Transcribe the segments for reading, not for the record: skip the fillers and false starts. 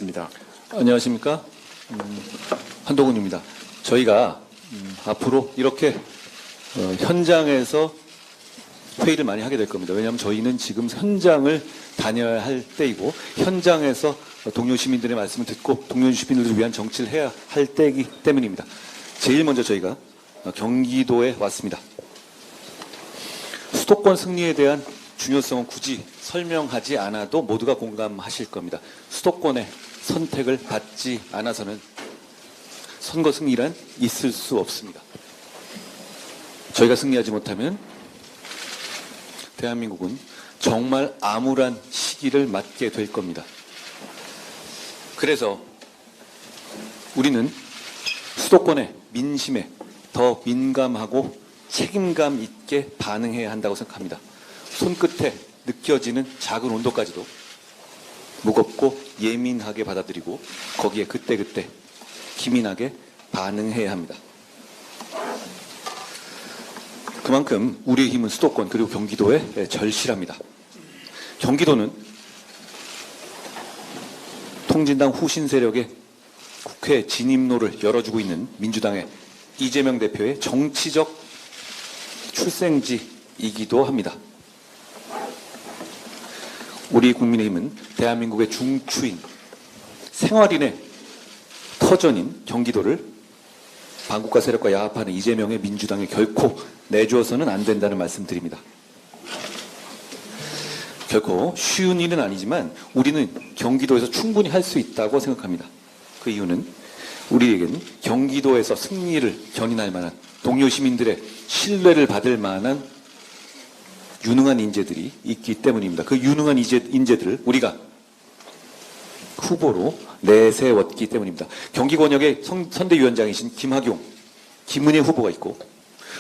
있습니다. 안녕하십니까? 한동훈입니다. 저희가 앞으로 이렇게 현장에서 회의를 많이 하게 될 겁니다. 왜냐하면 저희는 지금 현장을 다녀야 할 때이고 현장에서 동료 시민들의 말씀을 듣고 동료 시민들을 위한 정치를 해야 할 때이기 때문입니다. 제일 먼저 저희가 경기도에 왔습니다. 수도권 승리에 대한 중요성은 굳이 설명하지 않아도 모두가 공감하실 겁니다. 수도권의 선택을 받지 않아서는 선거 승리란 있을 수 없습니다. 저희가 승리하지 못하면 대한민국은 정말 암울한 시기를 맞게 될 겁니다. 그래서 우리는 수도권의 민심에 더 민감하고 책임감 있게 반응해야 한다고 생각합니다. 손끝에 느껴지는 작은 온도까지도 무겁고 예민하게 받아들이고 거기에 그때그때 기민하게 반응해야 합니다. 그만큼 우리의 힘은 수도권 그리고 경기도에 절실합니다. 경기도는 통진당 후신 세력의 국회 진입로를 열어주고 있는 민주당의 이재명 대표의 정치적 출생지이기도 합니다. 우리 국민의힘은 대한민국의 중추인 생활인의 터전인 경기도를 반국가 세력과 야합하는 이재명의 민주당에 결코 내주어서는 안 된다는 말씀드립니다. 결코 쉬운 일은 아니지만 우리는 경기도에서 충분히 할 수 있다고 생각합니다. 그 이유는 우리에겐 경기도에서 승리를 견인할 만한 동료 시민들의 신뢰를 받을 만한 유능한 인재들이 있기 때문입니다. 그 유능한 인재들을 우리가 후보로 내세웠기 때문입니다. 경기권역의 선대위원장이신 김학용, 김은혜 후보가 있고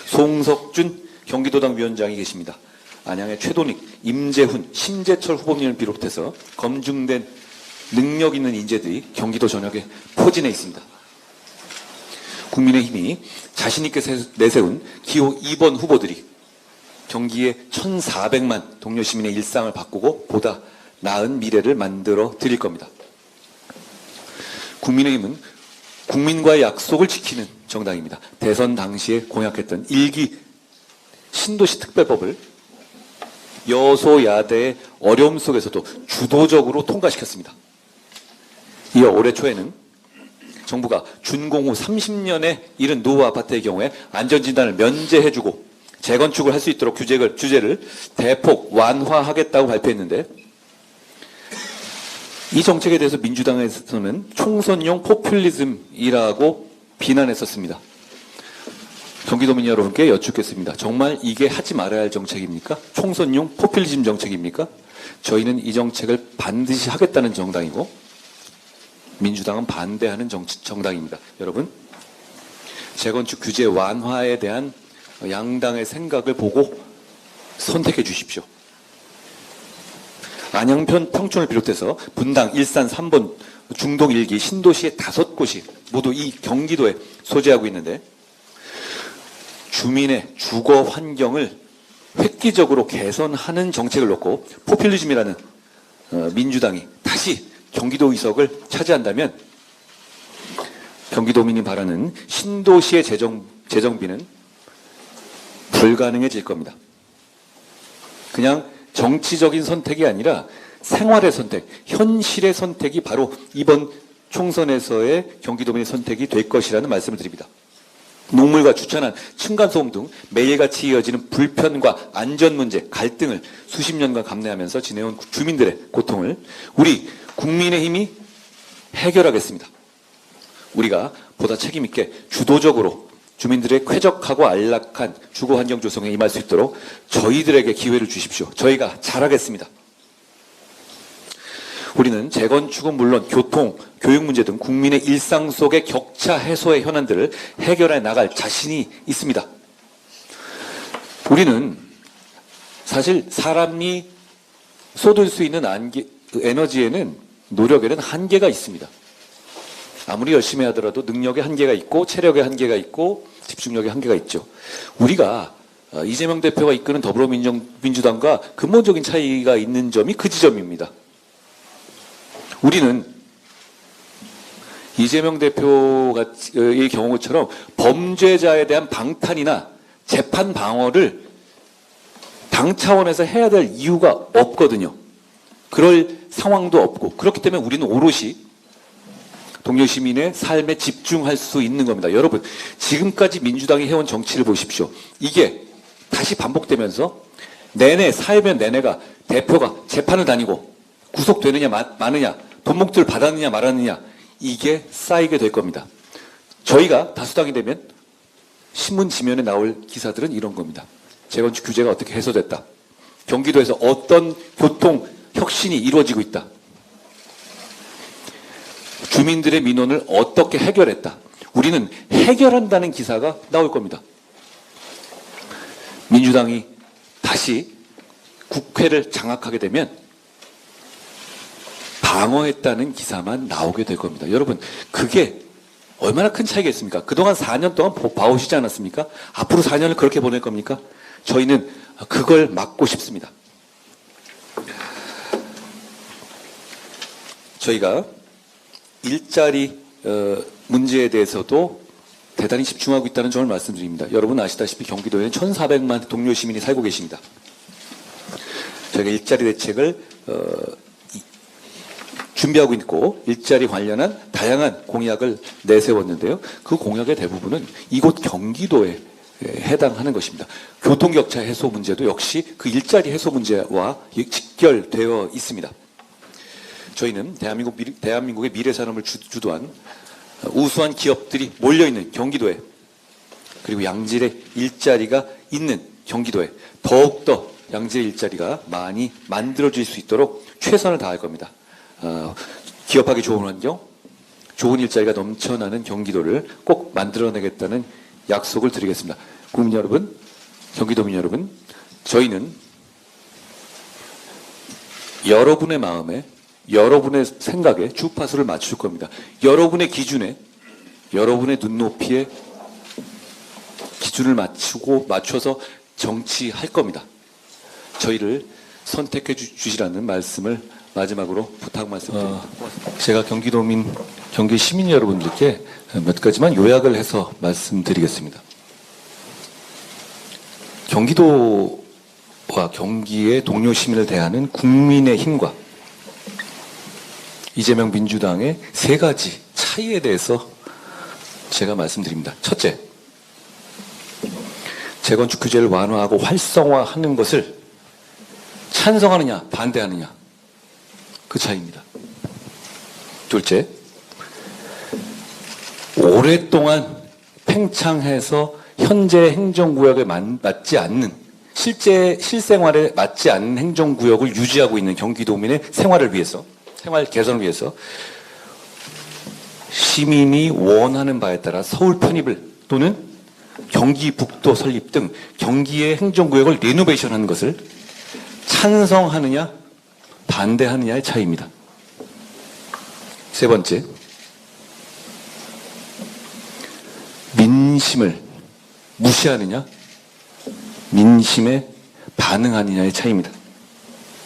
송석준 경기도당 위원장이 계십니다. 안양의 최도닉, 임재훈, 심재철 후보님을 비롯해서 검증된 능력 있는 인재들이 경기도 전역에 포진해 있습니다. 국민의힘이 자신 있게 내세운 기호 2번 후보들이 경기의 1,400만 동료 시민의 일상을 바꾸고 보다 나은 미래를 만들어 드릴 겁니다. 국민의힘은 국민과의 약속을 지키는 정당입니다. 대선 당시에 공약했던 1기 신도시 특별법을 여소야대의 어려움 속에서도 주도적으로 통과시켰습니다. 이어 올해 초에는 정부가 준공 후 30년에 이른 노후 아파트의 경우에 안전진단을 면제해주고 재건축을 할 수 있도록 규제를 대폭 완화하겠다고 발표했는데 이 정책에 대해서 민주당에서는 총선용 포퓰리즘이라고 비난했었습니다. 경기도민 여러분께 여쭙겠습니다. 정말 이게 하지 말아야 할 정책입니까? 총선용 포퓰리즘 정책입니까? 저희는 이 정책을 반드시 하겠다는 정당이고 민주당은 반대하는 정당입니다. 여러분, 재건축 규제 완화에 대한 양당의 생각을 보고 선택해 주십시오. 안양편 평촌을 비롯해서 분당, 일산, 3번, 중동 1기, 신도시의 5곳이 모두 이 경기도에 소재하고 있는데 주민의 주거 환경을 획기적으로 개선하는 정책을 놓고 포퓰리즘이라는 민주당이 다시 경기도 의석을 차지한다면 경기도민이 바라는 신도시의 재정비는 불가능해질 겁니다. 그냥 정치적인 선택이 아니라 생활의 선택, 현실의 선택이 바로 이번 총선에서의 경기도민의 선택이 될 것이라는 말씀을 드립니다. 녹물과 주차난, 층간소음 등 매일같이 이어지는 불편과 안전 문제, 갈등을 수십 년간 감내하면서 지내온 주민들의 고통을 우리 국민의힘이 해결하겠습니다. 우리가 보다 책임있게 주도적으로 주민들의 쾌적하고 안락한 주거 환경 조성에 임할 수 있도록 저희들에게 기회를 주십시오. 저희가 잘하겠습니다. 우리는 재건축은 물론 교통, 교육 문제 등 국민의 일상 속의 격차 해소의 현안들을 해결해 나갈 자신이 있습니다. 우리는 사실 사람이 쏟을 수 있는 에너지에는 노력에는 한계가 있습니다. 아무리 열심히 하더라도 능력의 한계가 있고 체력의 한계가 있고 집중력의 한계가 있죠. 우리가 이재명 대표가 이끄는 더불어민주당과 근본적인 차이가 있는 점이 그 지점입니다. 우리는 이재명 대표의 경우처럼 범죄자에 대한 방탄이나 재판 방어를 당 차원에서 해야 될 이유가 없거든요. 그럴 상황도 없고, 그렇기 때문에 우리는 오롯이 동료 시민의 삶에 집중할 수 있는 겁니다. 여러분, 지금까지 민주당이 해온 정치를 보십시오. 이게 다시 반복되면서 내내 살면 내내가 대표가 재판을 다니고 구속되느냐 마느냐, 돈 목줄 받았느냐 말았느냐, 이게 쌓이게 될 겁니다. 저희가 다수당이 되면 신문 지면에 나올 기사들은 이런 겁니다. 재건축 규제가 어떻게 해소됐다. 경기도에서 어떤 교통 혁신이 이루어지고 있다. 주민들의 민원을 어떻게 해결했다. 우리는 해결한다는 기사가 나올 겁니다. 민주당이 다시 국회를 장악하게 되면 방어했다는 기사만 나오게 될 겁니다. 여러분, 그게 얼마나 큰 차이겠습니까? 그동안 4년 동안 봐오시지 않았습니까? 앞으로 4년을 그렇게 보낼 겁니까? 저희는 그걸 막고 싶습니다. 저희가 일자리 문제에 대해서도 대단히 집중하고 있다는 점을 말씀드립니다. 여러분 아시다시피 경기도에는 1,400만 동료 시민이 살고 계십니다. 저희가 일자리 대책을 준비하고 있고 일자리 관련한 다양한 공약을 내세웠는데요. 그 공약의 대부분은 이곳 경기도에 해당하는 것입니다. 교통격차 해소 문제도 역시 그 일자리 해소 문제와 직결되어 있습니다. 저희는 대한민국의 미래산업을 주도한 우수한 기업들이 몰려있는 경기도에, 그리고 양질의 일자리가 있는 경기도에 더욱더 양질의 일자리가 많이 만들어질 수 있도록 최선을 다할 겁니다. 기업하기 좋은 환경, 좋은 일자리가 넘쳐나는 경기도를 꼭 만들어내겠다는 약속을 드리겠습니다. 국민 여러분, 경기도민 여러분, 저희는 여러분의 마음에, 여러분의 생각에 주파수를 맞출 겁니다. 여러분의 기준에, 여러분의 눈높이에 기준을 맞춰서 정치할 겁니다. 저희를 선택해 주시라는 말씀을 마지막으로 부탁 말씀드립니다. 제가 경기도민, 경기 시민 여러분들께 몇 가지만 요약을 해서 말씀드리겠습니다. 경기도와 경기의 동료 시민을 대하는 국민의 힘과 이재명 민주당의 세 가지 차이에 대해서 제가 말씀드립니다. 첫째, 재건축 규제를 완화하고 활성화하는 것을 찬성하느냐 반대하느냐, 그 차이입니다. 둘째, 오랫동안 팽창해서 현재 행정구역에 맞지 않는, 실생활에 맞지 않는 행정구역을 유지하고 있는 경기도민의 생활을 위해서, 생활 개선을 위해서 시민이 원하는 바에 따라 서울 편입을 또는 경기북도 설립 등 경기의 행정구역을 리노베이션하는 것을 찬성하느냐 반대하느냐의 차이입니다. 세 번째, 민심을 무시하느냐 민심에 반응하느냐의 차이입니다.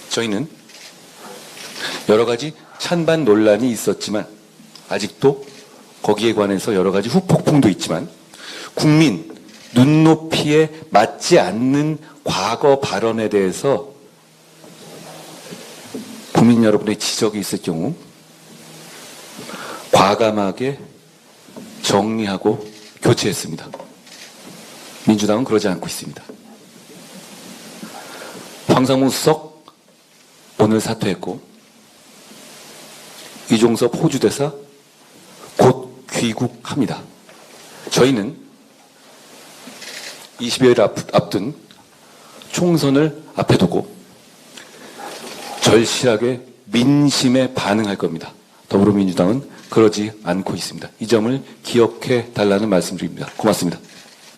저희는 여러 가지 찬반 논란이 있었지만, 아직도 거기에 관해서 여러 가지 후폭풍도 있지만, 국민 눈높이에 맞지 않는 과거 발언에 대해서 국민 여러분의 지적이 있을 경우 과감하게 정리하고 교체했습니다. 민주당은 그러지 않고 있습니다. 황상무 수석 오늘 사퇴했고, 이종섭 호주대사 곧 귀국합니다. 저희는 20여일 앞둔 총선을 앞에 두고 절실하게 민심에 반응할 겁니다. 더불어민주당은 그러지 않고 있습니다. 이 점을 기억해 달라는 말씀드립니다. 고맙습니다.